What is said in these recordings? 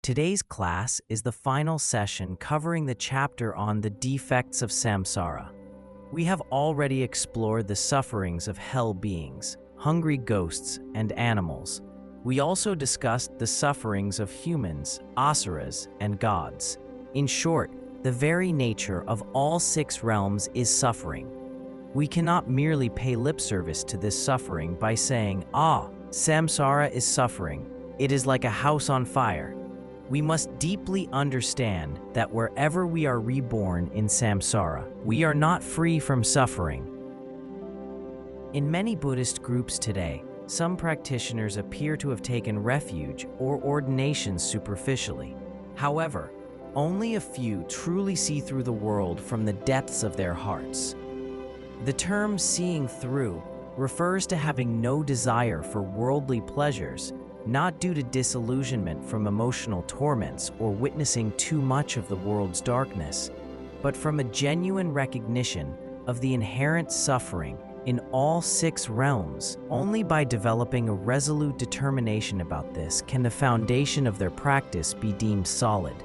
Today's class is the final session covering the chapter on the defects of samsara. We have already explored the sufferings of hell beings, hungry ghosts, and animals. We also discussed the sufferings of humans, asuras, and gods. In short, the very nature of all 6 realms is suffering. We cannot merely pay lip service to this suffering by saying, samsara is suffering. It is like a house on fire. We must deeply understand that wherever we are reborn in samsara, we are not free from suffering. In many Buddhist groups today, some practitioners appear to have taken refuge or ordination superficially. However, only a few truly see through the world from the depths of their hearts. The term seeing through refers to having no desire for worldly pleasures, not due to disillusionment from emotional torments or witnessing too much of the world's darkness, but from a genuine recognition of the inherent suffering in all 6 realms. Only by developing a resolute determination about this can the foundation of their practice be deemed solid.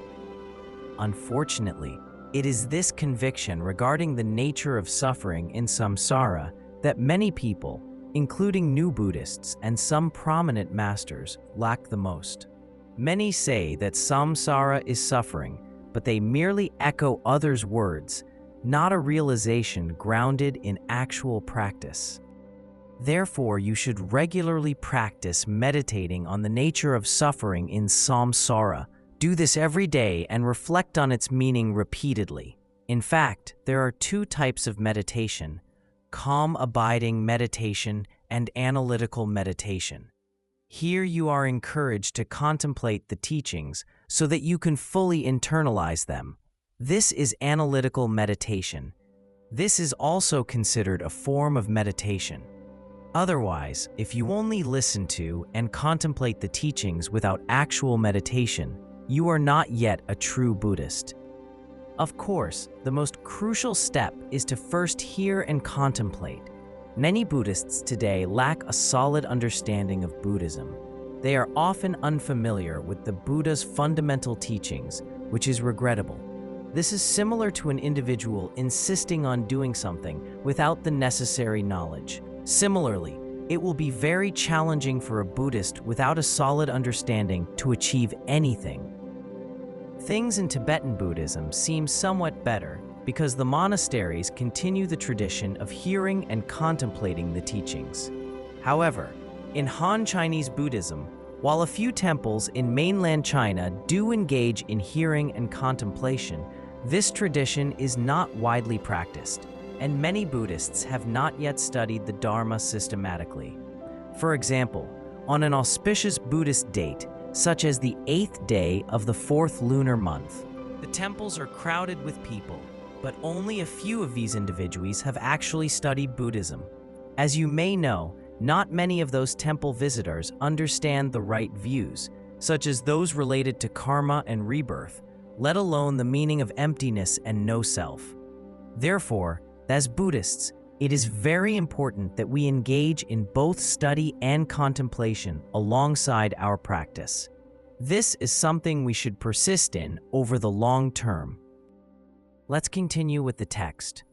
Unfortunately, it is this conviction regarding the nature of suffering in samsara that many people, including new Buddhists and some prominent masters, lack the most. Many say that samsara is suffering, but they merely echo others' words, not a realization grounded in actual practice. Therefore, you should regularly practice meditating on the nature of suffering in samsara. Do this every day and reflect on its meaning repeatedly. In fact, there are 2 types of meditation: calm abiding meditation and analytical meditation. Here you are encouraged to contemplate the teachings so that you can fully internalize them. This is analytical meditation. This is also considered a form of meditation. Otherwise, if you only listen to and contemplate the teachings without actual meditation, you are not yet a true Buddhist. Of course, the most crucial step is to first hear and contemplate. Many Buddhists today lack a solid understanding of Buddhism. They are often unfamiliar with the Buddha's fundamental teachings, which is regrettable. This is similar to an individual insisting on doing something without the necessary knowledge. Similarly, it will be very challenging for a Buddhist without a solid understanding to achieve anything. Things in Tibetan Buddhism seem somewhat better because the monasteries continue the tradition of hearing and contemplating the teachings. However, in Han Chinese Buddhism, while a few temples in mainland China do engage in hearing and contemplation, this tradition is not widely practiced, and many Buddhists have not yet studied the Dharma systematically. For example, on an auspicious Buddhist date, such as the 8th day of the 4th lunar month, the temples are crowded with people, but only a few of these individuals have actually studied Buddhism. As you may know, not many of those temple visitors understand the right views, such as those related to karma and rebirth, let alone the meaning of emptiness and no self. Therefore, as Buddhists, it is very important that we engage in both study and contemplation alongside our practice. This is something we should persist in over the long term. Let's continue with the text.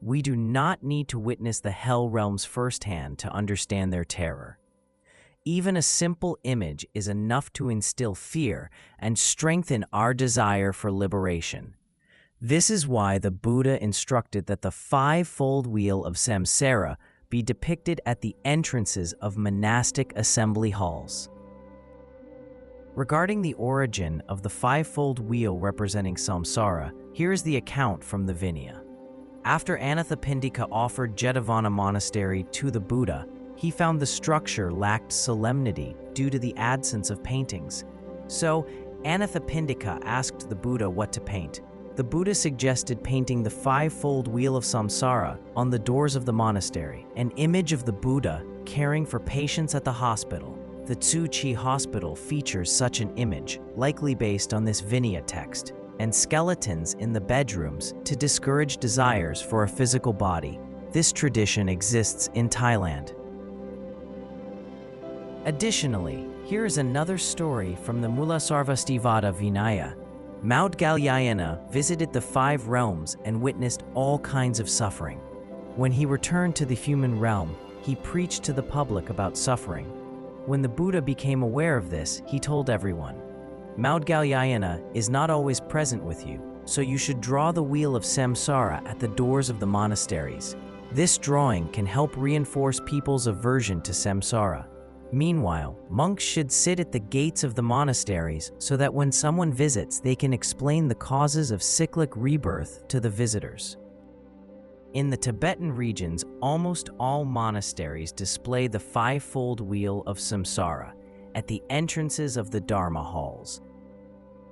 We do not need to witness the hell realms firsthand to understand their terror. Even a simple image is enough to instill fear and strengthen our desire for liberation. This is why the Buddha instructed that the 5-fold wheel of samsara be depicted at the entrances of monastic assembly halls. Regarding the origin of the 5-fold wheel representing samsara, here is the account from the Vinaya. After Anathapindika offered Jetavana Monastery to the Buddha, he found the structure lacked solemnity due to the absence of paintings. So, Anathapindika asked the Buddha what to paint. The Buddha suggested painting the 5-fold wheel of samsara on the doors of the monastery, an image of the Buddha caring for patients at the hospital. The Tzu Chi Hospital features such an image, likely based on this Vinaya text, and skeletons in the bedrooms to discourage desires for a physical body. This tradition exists in Thailand. Additionally, Here is another story from the Mulasarvastivada Vinaya. Maudgalyayana visited the 5 realms and witnessed all kinds of suffering. When he returned to the human realm, he preached to the public about suffering. When the Buddha became aware of this, he told everyone, Maudgalyayana is not always present with you, so you should draw the wheel of samsara at the doors of the monasteries. This drawing can help reinforce people's aversion to samsara. Meanwhile, monks should sit at the gates of the monasteries so that when someone visits, they can explain the causes of cyclic rebirth to the visitors. In the Tibetan regions, almost all monasteries display the 5-fold wheel of samsara at the entrances of the Dharma halls.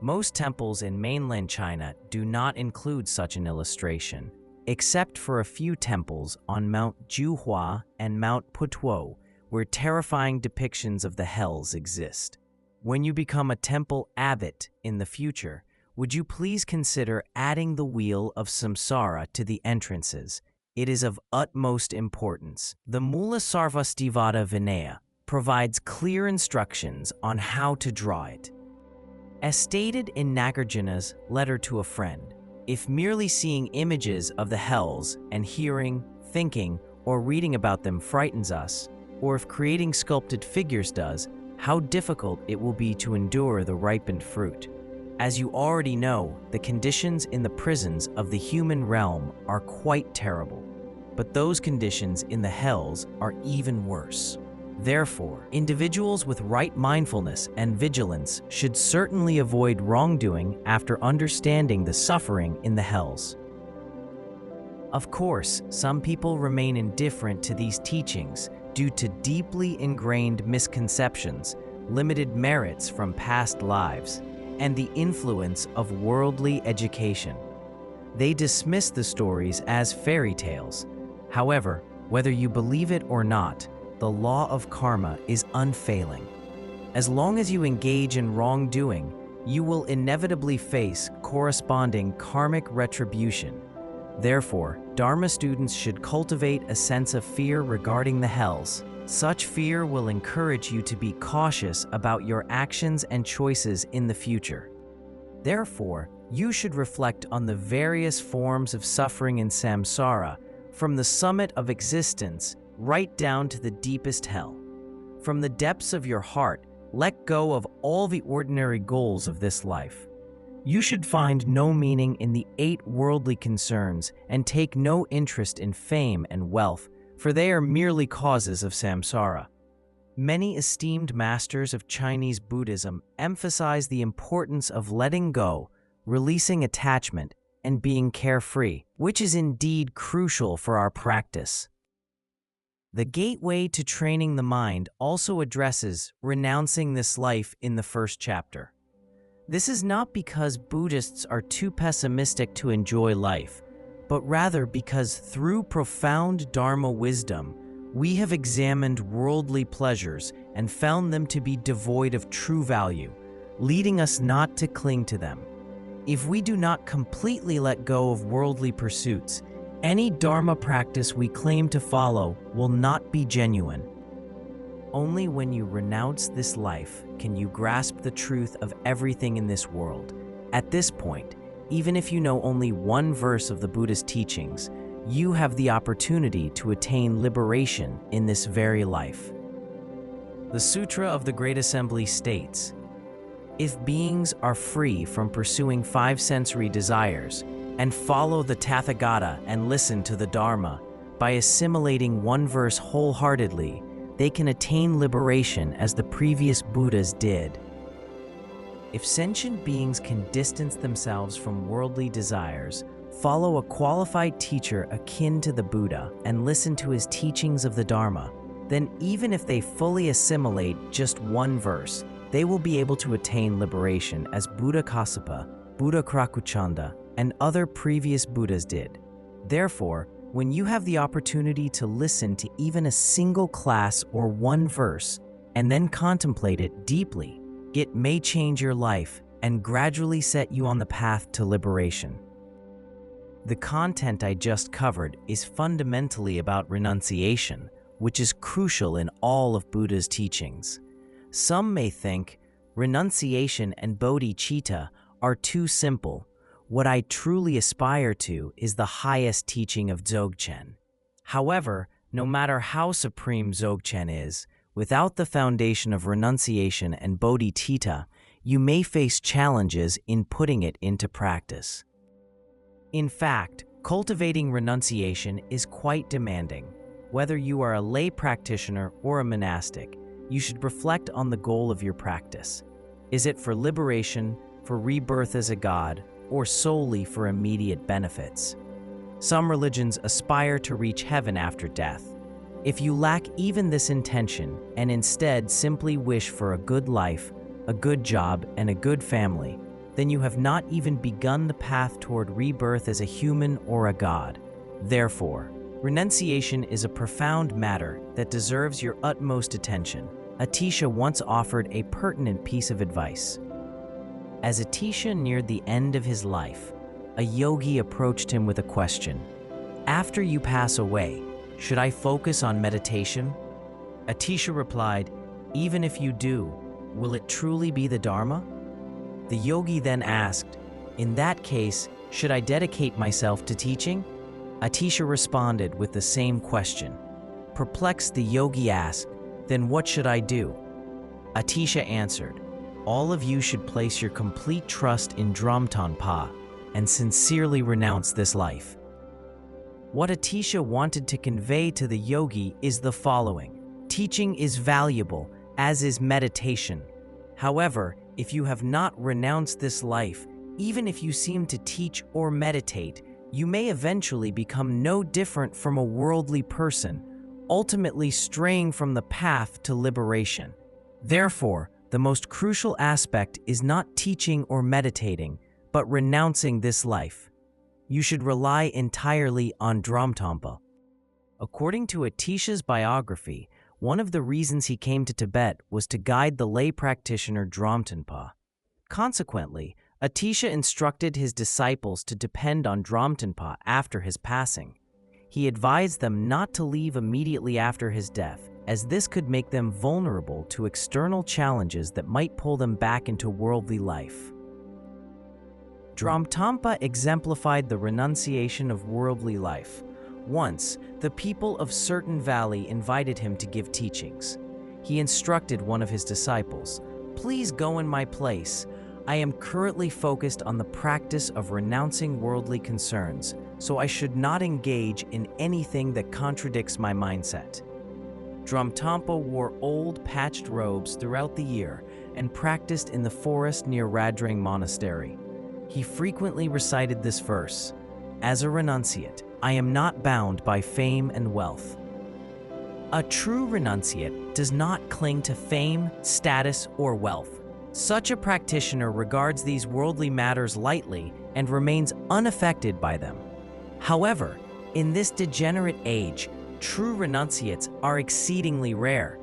Most temples in mainland China do not include such an illustration, except for a few temples on Mount Juhua and Mount Putuo, where terrifying depictions of the hells exist. When you become a temple abbot in the future, would you please consider adding the wheel of samsara to the entrances? It is of utmost importance. The Mulasarvastivada Vinaya provides clear instructions on how to draw it. As stated in Nagarjuna's letter to a friend, if merely seeing images of the hells and hearing, thinking, or reading about them frightens us, or if creating sculpted figures does, how difficult it will be to endure the ripened fruit. As you already know, the conditions in the prisons of the human realm are quite terrible, but those conditions in the hells are even worse. Therefore, individuals with right mindfulness and vigilance should certainly avoid wrongdoing after understanding the suffering in the hells. Of course, some people remain indifferent to these teachings due to deeply ingrained misconceptions, limited merits from past lives, and the influence of worldly education. They dismiss the stories as fairy tales. However, whether you believe it or not, the law of karma is unfailing. As long as you engage in wrongdoing, you will inevitably face corresponding karmic retribution. Therefore, Dharma students should cultivate a sense of fear regarding the hells. Such fear will encourage you to be cautious about your actions and choices in the future. Therefore, you should reflect on the various forms of suffering in samsara, from the summit of existence right down to the deepest hell. From the depths of your heart, let go of all the ordinary goals of this life. You should find no meaning in the 8 worldly concerns and take no interest in fame and wealth, for they are merely causes of samsara. Many esteemed masters of Chinese Buddhism emphasize the importance of letting go, releasing attachment, and being carefree, which is indeed crucial for our practice. The gateway to training the mind also addresses renouncing this life in the first chapter. This is not because Buddhists are too pessimistic to enjoy life, but rather because through profound Dharma wisdom, we have examined worldly pleasures and found them to be devoid of true value, leading us not to cling to them. If we do not completely let go of worldly pursuits, any Dharma practice we claim to follow will not be genuine. Only when you renounce this life can you grasp the truth of everything in this world. At this point, even if you know only one verse of the Buddha's teachings, you have the opportunity to attain liberation in this very life. The Sutra of the Great Assembly states, if beings are free from pursuing 5 sensory desires and follow the Tathagata and listen to the Dharma, by assimilating one verse wholeheartedly, they can attain liberation as the previous Buddhas did. If sentient beings can distance themselves from worldly desires, follow a qualified teacher akin to the Buddha, and listen to his teachings of the Dharma, then even if they fully assimilate just one verse, they will be able to attain liberation as Buddha Kassapa, Buddha Krakucchanda, and other previous Buddhas did. Therefore, when you have the opportunity to listen to even a single class or one verse, and then contemplate it deeply, it may change your life and gradually set you on the path to liberation. The content I just covered is fundamentally about renunciation, which is crucial in all of Buddha's teachings. Some may think renunciation and bodhicitta are too simple. What I truly aspire to is the highest teaching of Dzogchen. However, no matter how supreme Dzogchen is, without the foundation of renunciation and bodhicitta, you may face challenges in putting it into practice. In fact, cultivating renunciation is quite demanding. Whether you are a lay practitioner or a monastic, you should reflect on the goal of your practice. Is it for liberation, for rebirth as a god, or solely for immediate benefits? Some religions aspire to reach heaven after death. If you lack even this intention and instead simply wish for a good life, a good job, and a good family, then you have not even begun the path toward rebirth as a human or a god. Therefore, renunciation is a profound matter that deserves your utmost attention. Atisha once offered a pertinent piece of advice. As Atisha neared the end of his life, a yogi approached him with a question. After you pass away, should I focus on meditation? Atisha replied, even if you do, will it truly be the Dharma? The yogi then asked, in that case, should I dedicate myself to teaching? Atisha responded with the same question. Perplexed, the yogi asked, then what should I do? Atisha answered, all of you should place your complete trust in Dromtonpa and sincerely renounce this life. What Atisha wanted to convey to the yogi is the following. Teaching is valuable, as is meditation. However, if you have not renounced this life, even if you seem to teach or meditate, you may eventually become no different from a worldly person, ultimately straying from the path to liberation. Therefore, the most crucial aspect is not teaching or meditating, but renouncing this life. You should rely entirely on Dromtonpa. According to Atisha's biography, one of the reasons he came to Tibet was to guide the lay practitioner Dromtonpa. Consequently, Atisha instructed his disciples to depend on Dromtonpa after his passing. He advised them not to leave immediately after his death, as this could make them vulnerable to external challenges that might pull them back into worldly life. Dromtonpa exemplified the renunciation of worldly life. Once, the people of certain valley invited him to give teachings. He instructed one of his disciples, please go in my place. I am currently focused on the practice of renouncing worldly concerns, so I should not engage in anything that contradicts my mindset. Dromtonpa wore old patched robes throughout the year and practiced in the forest near Radrang Monastery. He frequently recited this verse, as a renunciate, I am not bound by fame and wealth. A true renunciate does not cling to fame, status, or wealth. Such a practitioner regards these worldly matters lightly and remains unaffected by them. However, in this degenerate age, true renunciates are exceedingly rare.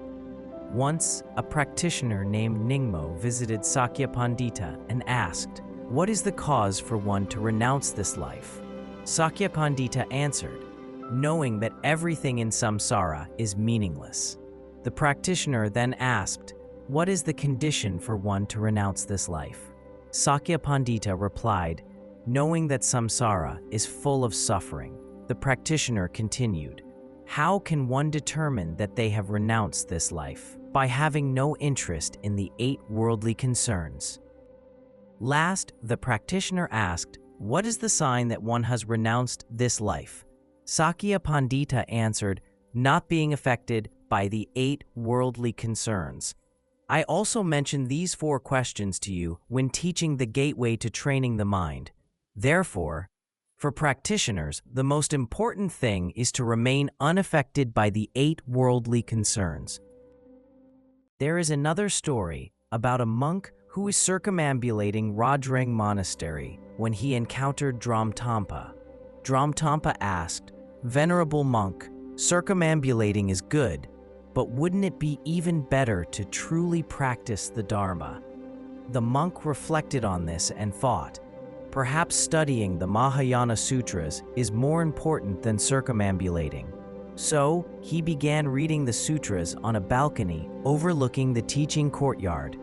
Once, a practitioner named Nyingmo visited Sakya Pandita and asked, what is the cause for one to renounce this life? Sakya Pandita answered, knowing that everything in samsara is meaningless. The practitioner then asked, what is the condition for one to renounce this life? Sakya Pandita replied, knowing that samsara is full of suffering. The practitioner continued, how can one determine that they have renounced this life? By having no interest in the 8 worldly concerns. Last, the practitioner asked, what is the sign that one has renounced this life? Sakya Pandita answered, not being affected by the 8 worldly concerns. I also mentioned these 4 questions to you when teaching the gateway to training the mind. Therefore, for practitioners, the most important thing is to remain unaffected by the 8 worldly concerns. There is another story about a monk who is circumambulating Radrang Monastery when he encountered Dromtonpa. Dromtonpa asked, Venerable monk, circumambulating is good, but wouldn't it be even better to truly practice the Dharma? The monk reflected on this and thought, perhaps studying the Mahayana Sutras is more important than circumambulating. So, he began reading the sutras on a balcony overlooking the teaching courtyard.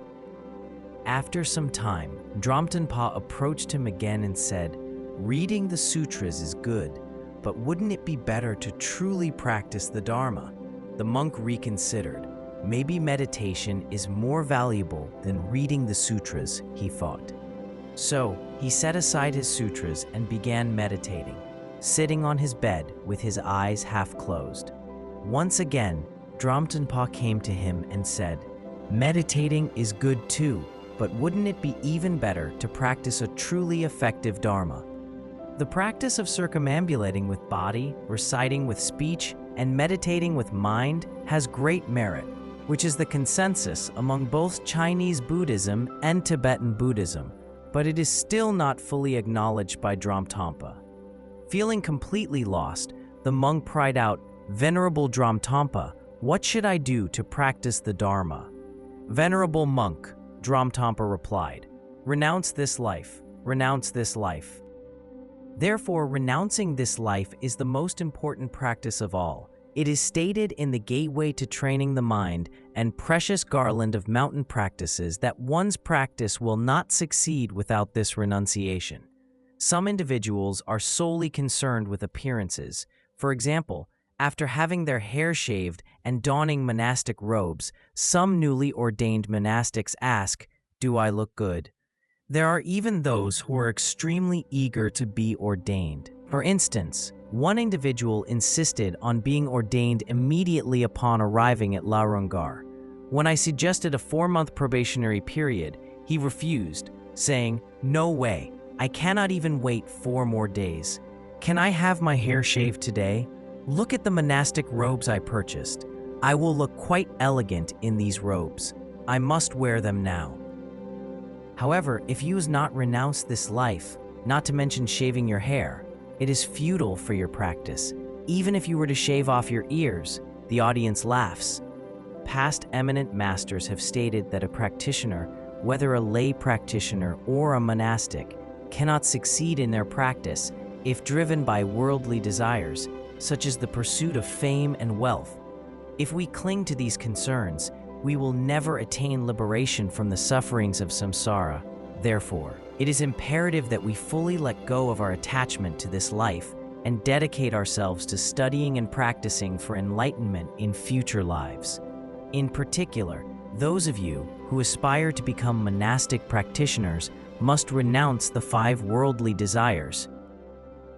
After some time, Dromtonpa approached him again and said, "Reading the sutras is good, but wouldn't it be better to truly practice the Dharma?" The monk reconsidered. Maybe meditation is more valuable than reading the sutras, he thought. So, he set aside his sutras and began meditating, sitting on his bed with his eyes half closed. Once again, Dromtonpa came to him and said, "Meditating is good too, but wouldn't it be even better to practice a truly effective Dharma?" The practice of circumambulating with body, reciting with speech, and meditating with mind has great merit, which is the consensus among both Chinese Buddhism and Tibetan Buddhism, but it is still not fully acknowledged by Dromtonpa. Feeling completely lost, the monk cried out, "Venerable Dromtonpa, what should I do to practice the Dharma?" "Venerable monk," Dromtonpa replied, "renounce this life, renounce this life." Therefore, renouncing this life is the most important practice of all. It is stated in the Gateway to Training the Mind and Precious Garland of Mountain Practices that one's practice will not succeed without this renunciation. Some individuals are solely concerned with appearances. For example, after having their hair shaved and donning monastic robes, some newly ordained monastics ask, "Do I look good?" There are even those who are extremely eager to be ordained. For instance, one individual insisted on being ordained immediately upon arriving at Larangar. When I suggested a 4-month probationary period, he refused, saying, "No way, I cannot even wait 4 more days. Can I have my hair shaved today? Look at the monastic robes I purchased. I will look quite elegant in these robes. I must wear them now." However, if you has not renounced this life, not to mention shaving your hair, it is futile for your practice. Even if you were to shave off your ears, the audience laughs. Past eminent masters have stated that a practitioner, whether a lay practitioner or a monastic, cannot succeed in their practice if driven by worldly desires, such as the pursuit of fame and wealth. If we cling to these concerns, we will never attain liberation from the sufferings of samsara. Therefore, it is imperative that we fully let go of our attachment to this life and dedicate ourselves to studying and practicing for enlightenment in future lives. In particular, those of you who aspire to become monastic practitioners must renounce the 5 worldly desires.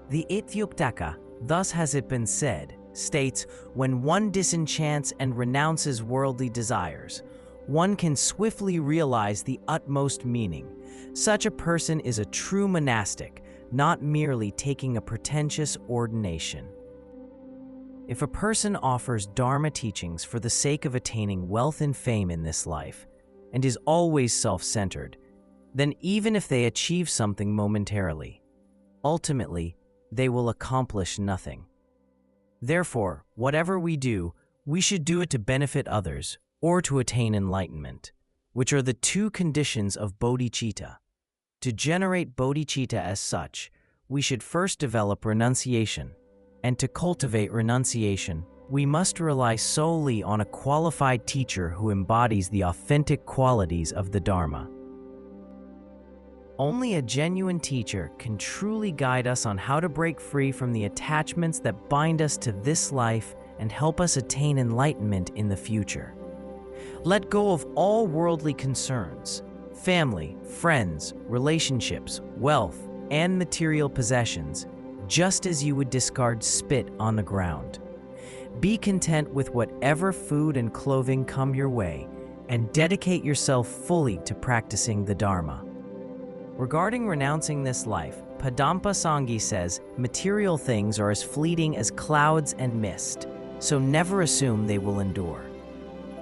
The Ithyuktaka, thus has it been said, states, when one disenchants and renounces worldly desires, one can swiftly realize the utmost meaning. Such a person is a true monastic, not merely taking a pretentious ordination. If a person offers Dharma teachings for the sake of attaining wealth and fame in this life, and is always self-centered, then even if they achieve something momentarily, ultimately, they will accomplish nothing. Therefore, whatever we do, we should do it to benefit others or to attain enlightenment, which are the 2 conditions of bodhicitta. To generate bodhicitta as such, we should first develop renunciation, and to cultivate renunciation, we must rely solely on a qualified teacher who embodies the authentic qualities of the Dharma. Only a genuine teacher can truly guide us on how to break free from the attachments that bind us to this life and help us attain enlightenment in the future. Let go of all worldly concerns, family, friends, relationships, wealth, and material possessions, just as you would discard spit on the ground. Be content with whatever food and clothing come your way, and dedicate yourself fully to practicing the Dharma. Regarding renouncing this life, Padampa Sanghi says, material things are as fleeting as clouds and mist, so never assume they will endure.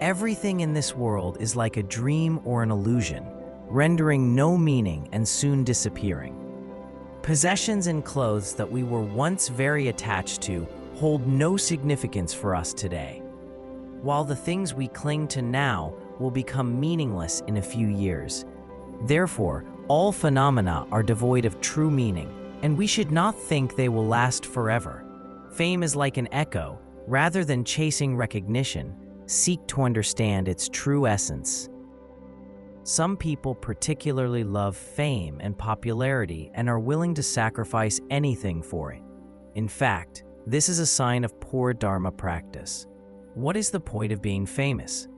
Everything in this world is like a dream or an illusion, rendering no meaning and soon disappearing. Possessions and clothes that we were once very attached to hold no significance for us today, while the things we cling to now will become meaningless in a few years. Therefore, all phenomena are devoid of true meaning, and we should not think they will last forever. Fame is like an echo, Rather than chasing recognition, seek to understand its true essence. Some people particularly love fame and popularity and are willing to sacrifice anything for it. In fact, this is a sign of poor Dharma practice. What is the point of being famous?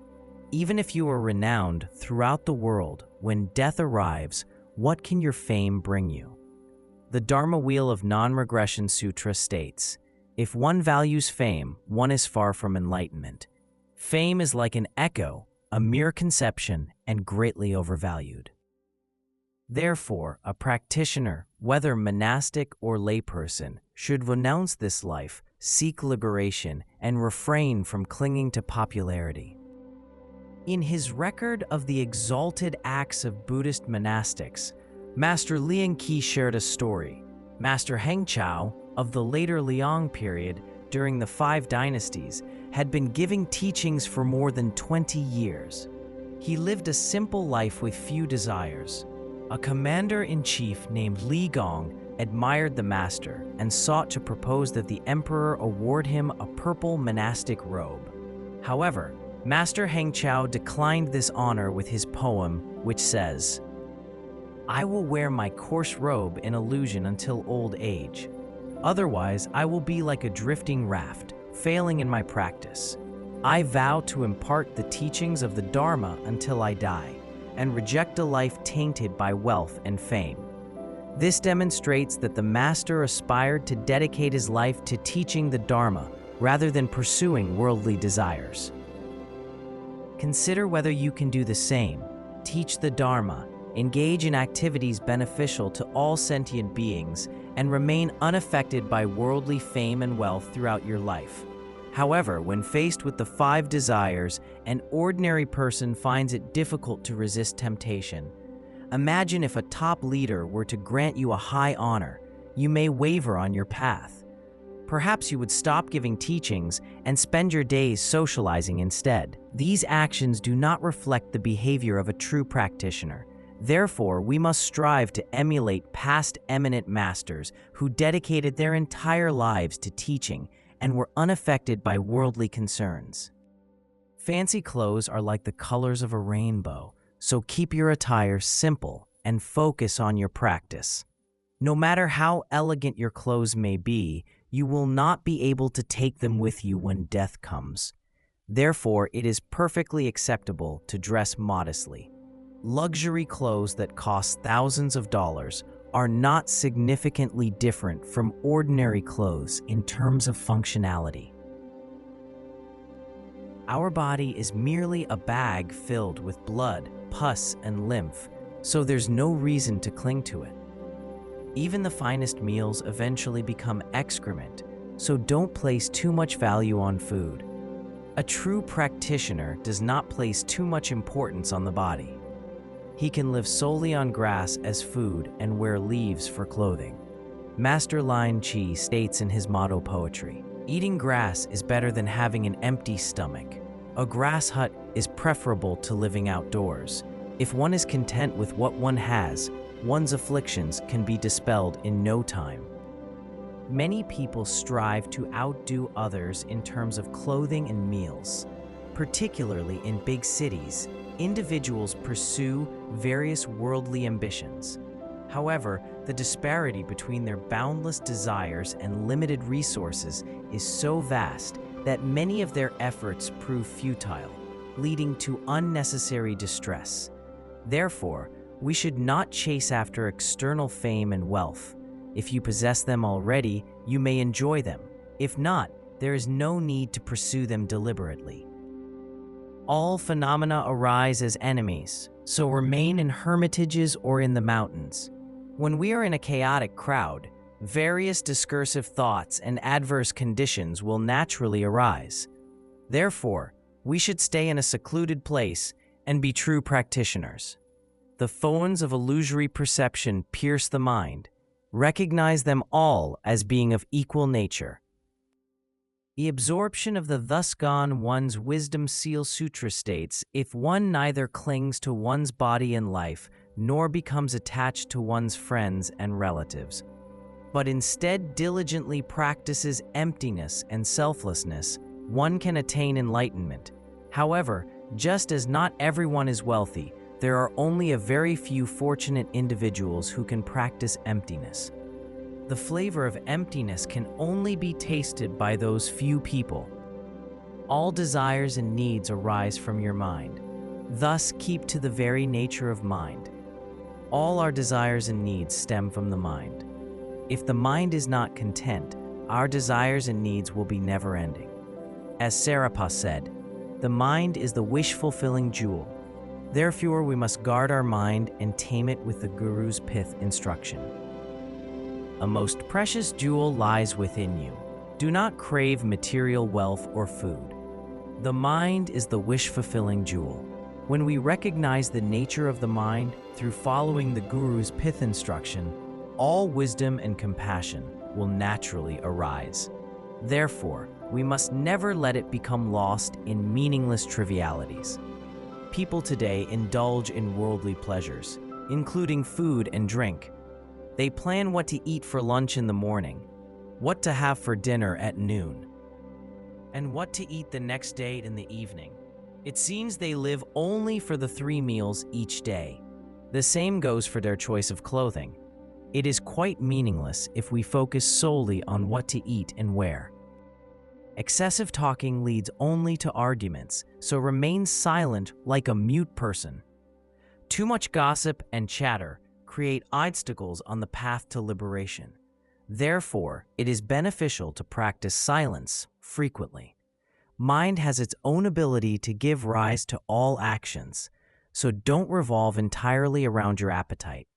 Even if you are renowned throughout the world, when death arrives, what can your fame bring you? The Dharma Wheel of Non-Regression Sutra states, if one values fame, one is far from enlightenment. Fame is like an echo, a mere conception, and greatly overvalued. Therefore, a practitioner, whether monastic or layperson, should renounce this life, seek liberation, and refrain from clinging to popularity. In his record of the exalted acts of Buddhist monastics, Master Liang Qi shared a story. Master Hengchao, of the later Liang period during the 5 dynasties, had been giving teachings for more than 20 years. He lived a simple life with few desires. A commander-in-chief named Li Gong admired the master and sought to propose that the emperor award him a purple monastic robe. However, Master Hengchao declined this honor with his poem, which says, "I will wear my coarse robe in illusion until old age. Otherwise, I will be like a drifting raft, failing in my practice. I vow to impart the teachings of the Dharma until I die, and reject a life tainted by wealth and fame." This demonstrates that the master aspired to dedicate his life to teaching the Dharma rather than pursuing worldly desires. Consider whether you can do the same. Teach the Dharma, engage in activities beneficial to all sentient beings, and remain unaffected by worldly fame and wealth throughout your life. However, when faced with the 5 desires, an ordinary person finds it difficult to resist temptation. Imagine if a top leader were to grant you a high honor, you may waver on your path. Perhaps you would stop giving teachings and spend your days socializing instead. These actions do not reflect the behavior of a true practitioner. Therefore, we must strive to emulate past eminent masters who dedicated their entire lives to teaching and were unaffected by worldly concerns. Fancy clothes are like the colors of a rainbow, so keep your attire simple and focus on your practice. No matter how elegant your clothes may be, you will not be able to take them with you when death comes. Therefore, it is perfectly acceptable to dress modestly. Luxury clothes that cost thousands of dollars are not significantly different from ordinary clothes in terms of functionality. Our body is merely a bag filled with blood, pus, and lymph, so there's no reason to cling to it. Even the finest meals eventually become excrement, so don't place too much value on food. A true practitioner does not place too much importance on the body. He can live solely on grass as food and wear leaves for clothing. Master Liang Qi states in his motto poetry, "Eating grass is better than having an empty stomach. A grass hut is preferable to living outdoors. If one is content with what one has, one's afflictions can be dispelled in no time." Many people strive to outdo others in terms of clothing and meals. Particularly in big cities, individuals pursue various worldly ambitions. However, the disparity between their boundless desires and limited resources is so vast that many of their efforts prove futile, leading to unnecessary distress. Therefore, we should not chase after external fame and wealth. If you possess them already, you may enjoy them. If not, there is no need to pursue them deliberately. All phenomena arise as enemies, so remain in hermitages or in the mountains. When we are in a chaotic crowd, various discursive thoughts and adverse conditions will naturally arise. Therefore, we should stay in a secluded place and be true practitioners. The thorns of illusory perception pierce the mind. Recognize them all as being of equal nature. The absorption of the thus gone one's wisdom seal sutra states, if one neither clings to one's body and life, nor becomes attached to one's friends and relatives, but instead diligently practices emptiness and selflessness, one can attain enlightenment. However, just as not everyone is wealthy, there are only a very few fortunate individuals who can practice emptiness. The flavor of emptiness can only be tasted by those few people. All desires and needs arise from your mind. Thus, keep to the very nature of mind. All our desires and needs stem from the mind. If the mind is not content, our desires and needs will be never-ending. As Sarapa said, the mind is the wish-fulfilling jewel. Therefore, we must guard our mind and tame it with the Guru's pith instruction. A most precious jewel lies within you. Do not crave material wealth or food. The mind is the wish-fulfilling jewel. When we recognize the nature of the mind through following the Guru's pith instruction, all wisdom and compassion will naturally arise. Therefore, we must never let it become lost in meaningless trivialities. People today indulge in worldly pleasures, including food and drink. They plan what to eat for lunch in the morning, what to have for dinner at noon, and what to eat the next day in the evening. It seems they live only for the 3 meals each day. The same goes for their choice of clothing. It is quite meaningless if we focus solely on what to eat and wear. Excessive talking leads only to arguments, so remain silent like a mute person. Too much gossip and chatter create obstacles on the path to liberation. Therefore, it is beneficial to practice silence frequently. Mind has its own ability to give rise to all actions, so don't revolve entirely around your appetite.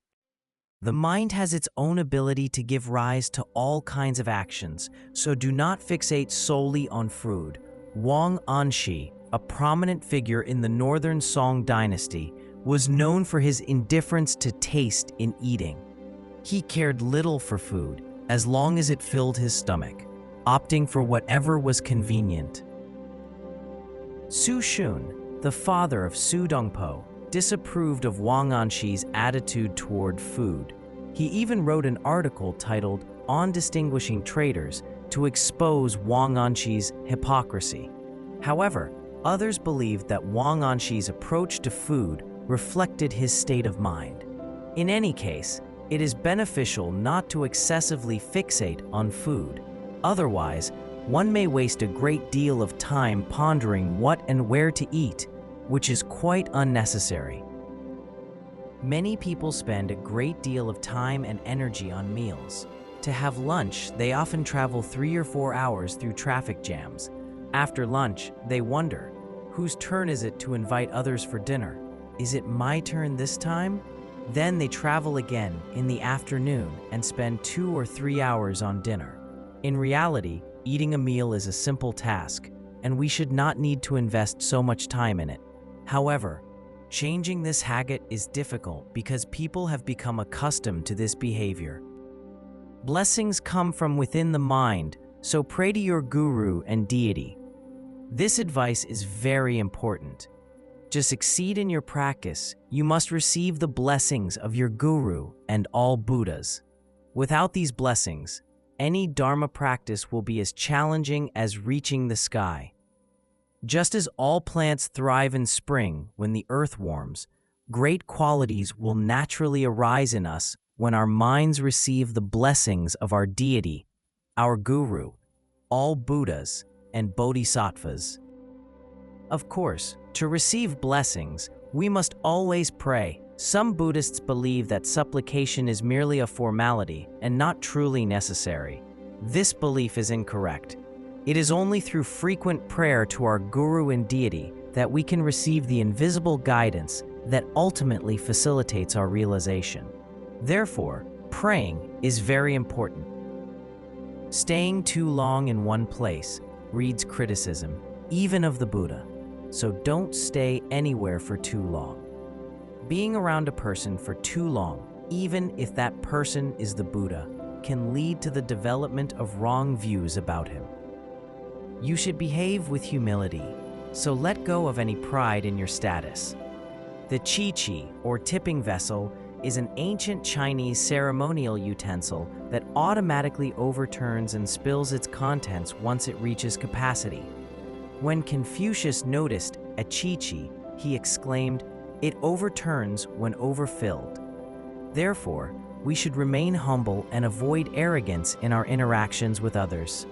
The mind has its own ability to give rise to all kinds of actions, so do not fixate solely on food. Wang Anshi, a prominent figure in the Northern Song dynasty, was known for his indifference to taste in eating. He cared little for food, as long as it filled his stomach, opting for whatever was convenient. Su Xun, the father of Su Dongpo, disapproved of Wang Anshi's attitude toward food. He even wrote an article titled On Distinguishing Traders to expose Wang Anshi's hypocrisy. However, others believed that Wang Anshi's approach to food reflected his state of mind. In any case, it is beneficial not to excessively fixate on food. Otherwise, one may waste a great deal of time pondering what and where to eat, which is quite unnecessary. Many people spend a great deal of time and energy on meals. To have lunch, they often travel 3 or 4 hours through traffic jams. After lunch, they wonder, whose turn is it to invite others for dinner? Is it my turn this time? Then they travel again in the afternoon and spend 2 or 3 hours on dinner. In reality, eating a meal is a simple task, and we should not need to invest so much time in it. However, changing this habit is difficult because people have become accustomed to this behavior. Blessings come from within the mind, so pray to your guru and deity. This advice is very important. To succeed in your practice, you must receive the blessings of your guru and all Buddhas. Without these blessings, any Dharma practice will be as challenging as reaching the sky. Just as all plants thrive in spring when the earth warms, great qualities will naturally arise in us when our minds receive the blessings of our deity, our guru, all Buddhas, and bodhisattvas. Of course, to receive blessings, we must always pray. Some Buddhists believe that supplication is merely a formality and not truly necessary. This belief is incorrect. It is only through frequent prayer to our guru and deity that we can receive the invisible guidance that ultimately facilitates our realization. Therefore, praying is very important. Staying too long in one place breeds criticism, even of the Buddha, so don't stay anywhere for too long. Being around a person for too long, even if that person is the Buddha, can lead to the development of wrong views about him. You should behave with humility, so let go of any pride in your status. The chi-chi, or tipping vessel, is an ancient Chinese ceremonial utensil that automatically overturns and spills its contents once it reaches capacity. When Confucius noticed a chi-chi, he exclaimed, "It overturns when overfilled." Therefore, we should remain humble and avoid arrogance in our interactions with others.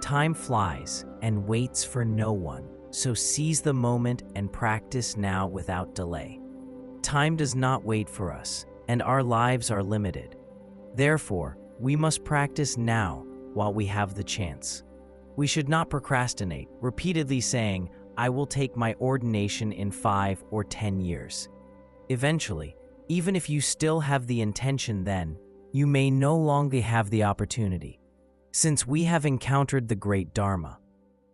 Time flies and waits for no one, so seize the moment and practice now without delay. Time does not wait for us, and our lives are limited. Therefore, we must practice now while we have the chance. We should not procrastinate, repeatedly saying, "I will take my ordination in 5 or 10 years." Eventually, even if you still have the intention then, you may no longer have the opportunity. Since we have encountered the great Dharma,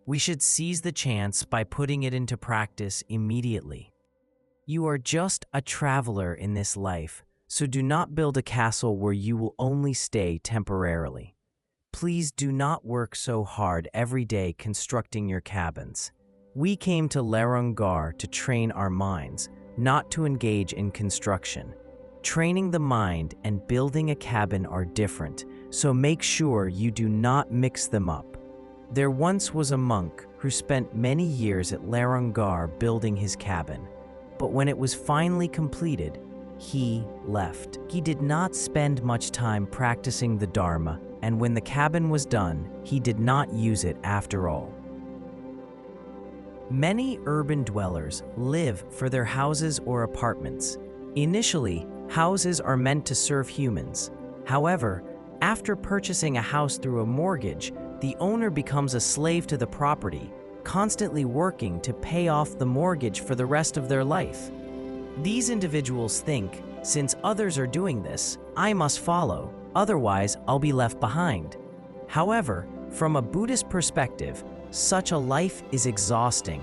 we should seize the chance by putting it into practice immediately. You are just a traveler in this life, so do not build a castle where you will only stay temporarily. Please do not work so hard every day constructing your cabins. We came to Lerungar to train our minds, not to engage in construction. Training the mind and building a cabin are different, so make sure you do not mix them up. There once was a monk who spent many years at Lerungar building his cabin, but when it was finally completed, he left. He did not spend much time practicing the Dharma, and when the cabin was done, he did not use it after all. Many urban dwellers live for their houses or apartments. Initially, houses are meant to serve humans. However, after purchasing a house through a mortgage, the owner becomes a slave to the property, constantly working to pay off the mortgage for the rest of their life. These individuals think, since others are doing this, I must follow, otherwise I'll be left behind. However, from a Buddhist perspective, such a life is exhausting.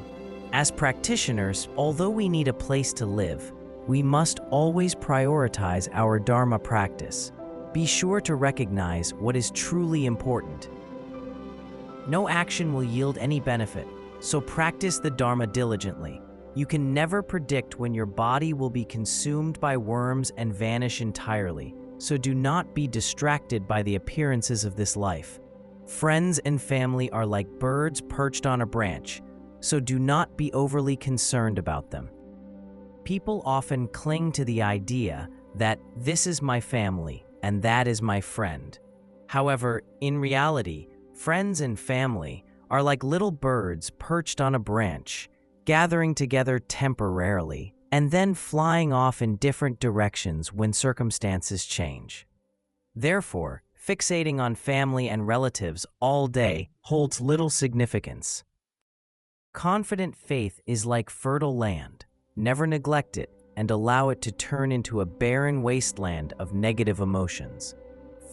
As practitioners, although we need a place to live, we must always prioritize our Dharma practice. Be sure to recognize what is truly important. No action will yield any benefit, so practice the Dharma diligently. You can never predict when your body will be consumed by worms and vanish entirely, so do not be distracted by the appearances of this life. Friends and family are like birds perched on a branch, so do not be overly concerned about them. People often cling to the idea that this is my family and that is my friend. However, in reality, friends and family are like little birds perched on a branch, gathering together temporarily and then flying off in different directions when circumstances change. Therefore, fixating on family and relatives all day holds little significance. Confident faith is like fertile land. Never neglect it and allow it to turn into a barren wasteland of negative emotions.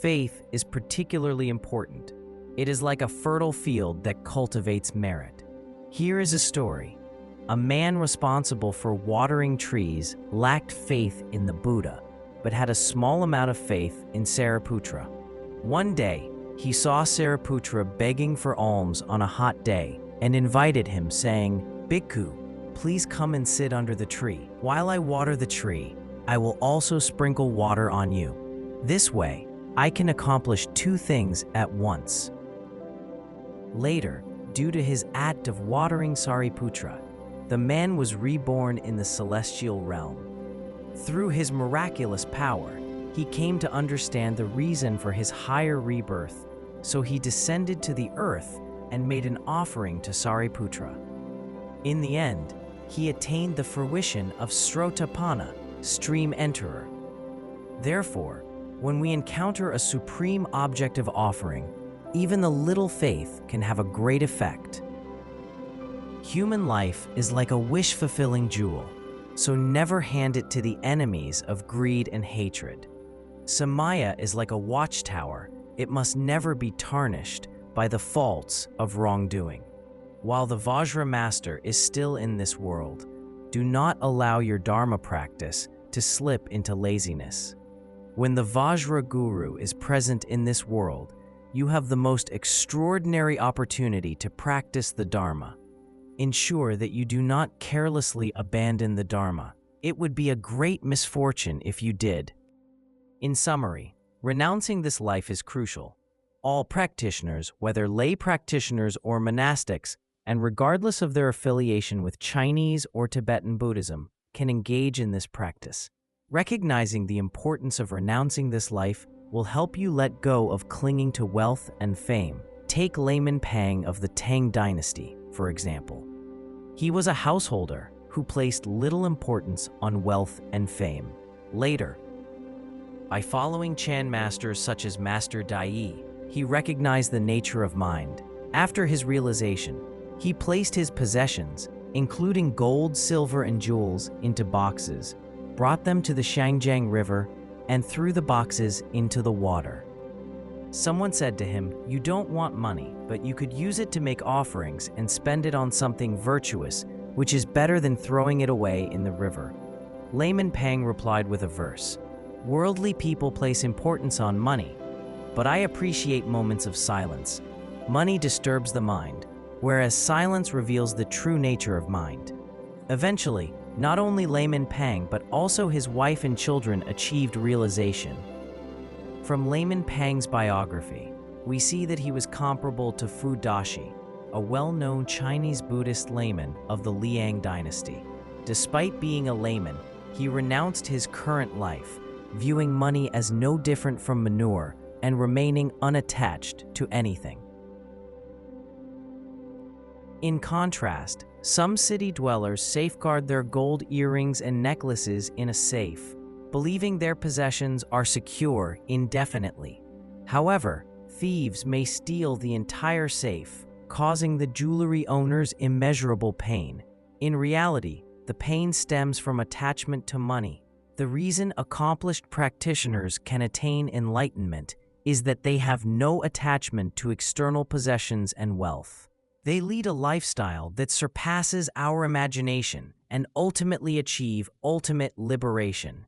Faith is particularly important. It is like a fertile field that cultivates merit. Here is a story. A man responsible for watering trees lacked faith in the Buddha, but had a small amount of faith in Sariputra. One day, he saw Sariputra begging for alms on a hot day and invited him, saying, "Bhikkhu, please come and sit under the tree. While I water the tree, I will also sprinkle water on you. This way, I can accomplish 2 things at once." Later, due to his act of watering Sariputra, the man was reborn in the celestial realm. Through his miraculous power, he came to understand the reason for his higher rebirth, so he descended to the earth and made an offering to Sariputra. In the end, he attained the fruition of Srotapana, stream enterer. Therefore, when we encounter a supreme object of offering, even the little faith can have a great effect. Human life is like a wish-fulfilling jewel, so never hand it to the enemies of greed and hatred. Samaya is like a watchtower. It must never be tarnished by the faults of wrongdoing. While the Vajra Master is still in this world, do not allow your Dharma practice to slip into laziness. When the Vajra Guru is present in this world, you have the most extraordinary opportunity to practice the Dharma. Ensure that you do not carelessly abandon the Dharma. It would be a great misfortune if you did. In summary, renouncing this life is crucial. All practitioners, whether lay practitioners or monastics, and regardless of their affiliation with Chinese or Tibetan Buddhism, can engage in this practice. Recognizing the importance of renouncing this life will help you let go of clinging to wealth and fame. Take Layman Pang of the Tang dynasty, for example. He was a householder who placed little importance on wealth and fame. Later, by following Chan masters such as Master Dai, he recognized the nature of mind. After his realization, he placed his possessions, including gold, silver, and jewels, into boxes, brought them to the Shangjiang River, and threw the boxes into the water. Someone said to him, "You don't want money, but you could use it to make offerings and spend it on something virtuous, which is better than throwing it away in the river." Layman Pang replied with a verse, "Worldly people place importance on money, but I appreciate moments of silence. Money disturbs the mind, whereas silence reveals the true nature of mind." Eventually, not only Layman Pang but also his wife and children achieved realization. From Layman Pang's biography, we see that he was comparable to Fu Dashi, a well-known Chinese Buddhist layman of the Liang dynasty. Despite being a layman, he renounced his current life, viewing money as no different from manure and remaining unattached to anything. In contrast, some city dwellers safeguard their gold earrings and necklaces in a safe, believing their possessions are secure indefinitely. However, thieves may steal the entire safe, causing the jewelry owners immeasurable pain. In reality, the pain stems from attachment to money. The reason accomplished practitioners can attain enlightenment is that they have no attachment to external possessions and wealth. They lead a lifestyle that surpasses our imagination and ultimately achieve ultimate liberation.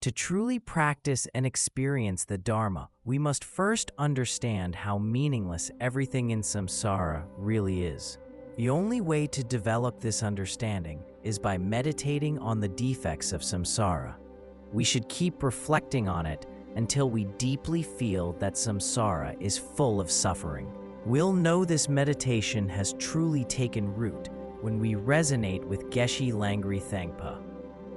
To truly practice and experience the Dharma, we must first understand how meaningless everything in samsara really is. The only way to develop this understanding is by meditating on the defects of samsara. We should keep reflecting on it until we deeply feel that samsara is full of suffering. We'll know this meditation has truly taken root when we resonate with Geshe Langri Thangpa.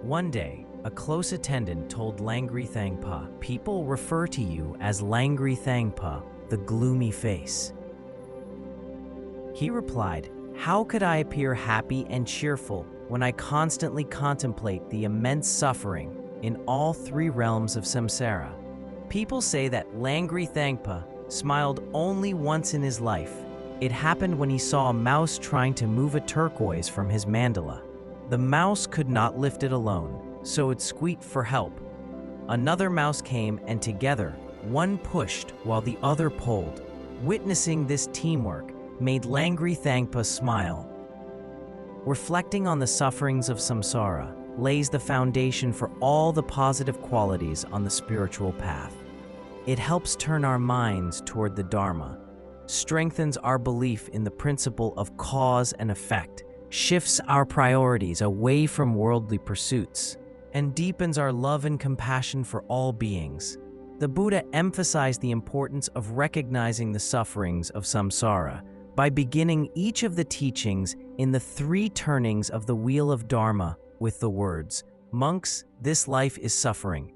One day, a close attendant told Langri Thangpa, "People refer to you as Langri Thangpa, the gloomy face." He replied, "How could I appear happy and cheerful when I constantly contemplate the immense suffering in all three realms of samsara?" People say that Langri Thangpa smiled only once in his life. It happened when he saw a mouse trying to move a turquoise from his mandala. The mouse could not lift it alone, so it squeaked for help. Another mouse came, and together, one pushed while the other pulled. Witnessing this teamwork made Langri Thangpa smile. Reflecting on the sufferings of samsara lays the foundation for all the positive qualities on the spiritual path. It helps turn our minds toward the Dharma, strengthens our belief in the principle of cause and effect, shifts our priorities away from worldly pursuits, and deepens our love and compassion for all beings. The Buddha emphasized the importance of recognizing the sufferings of samsara by beginning each of the teachings in the three turnings of the wheel of Dharma with the words, "Monks, this life is suffering."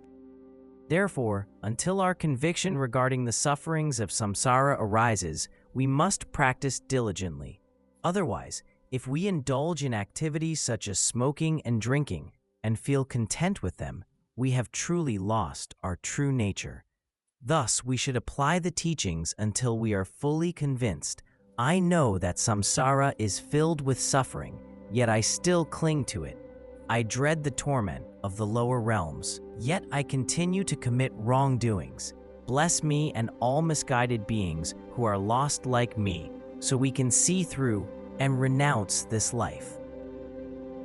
Therefore, until our conviction regarding the sufferings of samsara arises, we must practice diligently. Otherwise, if we indulge in activities such as smoking and drinking and feel content with them, we have truly lost our true nature. Thus, we should apply the teachings until we are fully convinced, "I know that samsara is filled with suffering, yet I still cling to it. I dread the torment of the lower realms, yet I continue to commit wrongdoings. Bless me and all misguided beings who are lost like me, so we can see through and renounce this life."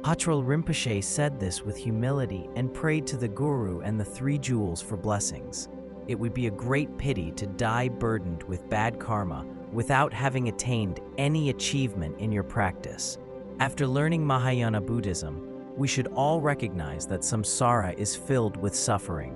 Atrul Rinpoche said this with humility and prayed to the Guru and the three jewels for blessings. It would be a great pity to die burdened with bad karma without having attained any achievement in your practice. After learning Mahayana Buddhism, we should all recognize that samsara is filled with suffering.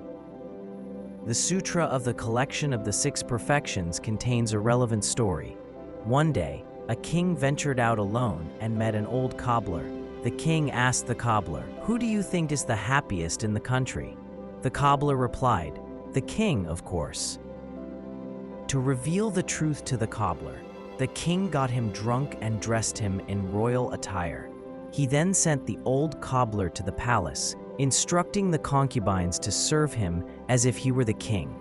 The Sutra of the Collection of the Six Perfections contains a relevant story. One day, a king ventured out alone and met an old cobbler. The king asked the cobbler, "Who do you think is the happiest in the country?" The cobbler replied, "The king, of course." To reveal the truth to the cobbler, the king got him drunk and dressed him in royal attire. He then sent the old cobbler to the palace, instructing the concubines to serve him as if he were the king.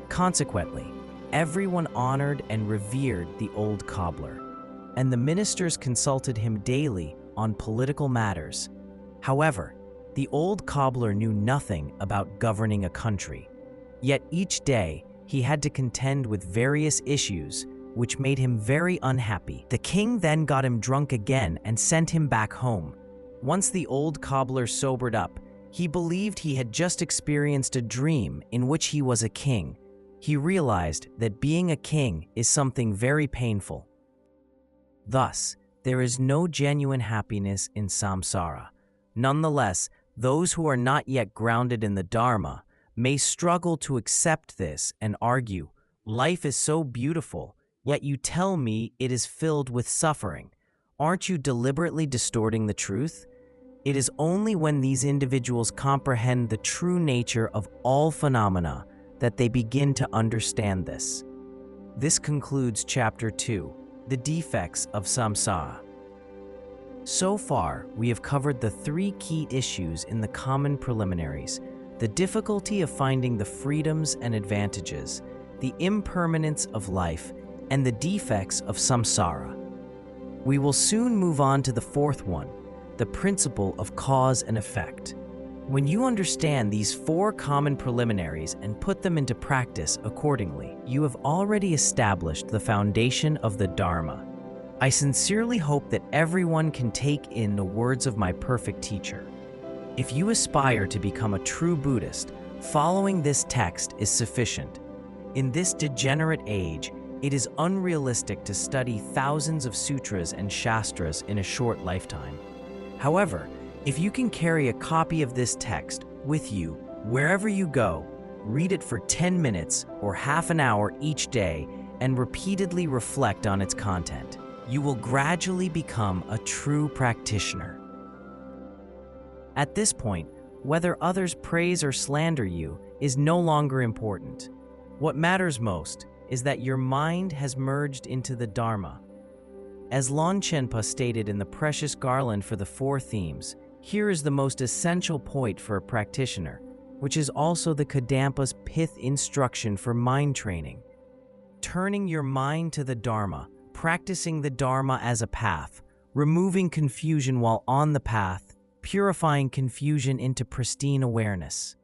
Consequently, everyone honored and revered the old cobbler, and the ministers consulted him daily on political matters. However, the old cobbler knew nothing about governing a country. Yet each day, he had to contend with various issues, which made him very unhappy. The king then got him drunk again and sent him back home. Once the old cobbler sobered up, he believed he had just experienced a dream in which he was a king. He realized that being a king is something very painful. Thus, there is no genuine happiness in samsara. Nonetheless, those who are not yet grounded in the Dharma may struggle to accept this and argue, "Life is so beautiful, yet you tell me it is filled with suffering. Aren't you deliberately distorting the truth?" It is only when these individuals comprehend the true nature of all phenomena that they begin to understand this. This concludes Chapter 2, The Defects of Samsara. So far, we have covered the three key issues in the common preliminaries: the difficulty of finding the freedoms and advantages, the impermanence of life, and the defects of samsara. We will soon move on to the fourth one, the principle of cause and effect. When you understand these four common preliminaries and put them into practice accordingly, you have already established the foundation of the Dharma. I sincerely hope that everyone can take in the words of my perfect teacher. If you aspire to become a true Buddhist, following this text is sufficient. In this degenerate age, it is unrealistic to study thousands of sutras and shastras in a short lifetime. However, if you can carry a copy of this text with you wherever you go, read it for 10 minutes or half an hour each day, and repeatedly reflect on its content, you will gradually become a true practitioner. At this point, whether others praise or slander you is no longer important. What matters most is that your mind has merged into the Dharma. As Longchen Nyingtik stated in the Precious Garland for the Four Themes, here is the most essential point for a practitioner, which is also the Kadampa's pith instruction for mind training. Turning your mind to the Dharma, practicing the Dharma as a path, removing confusion while on the path, purifying confusion into pristine awareness.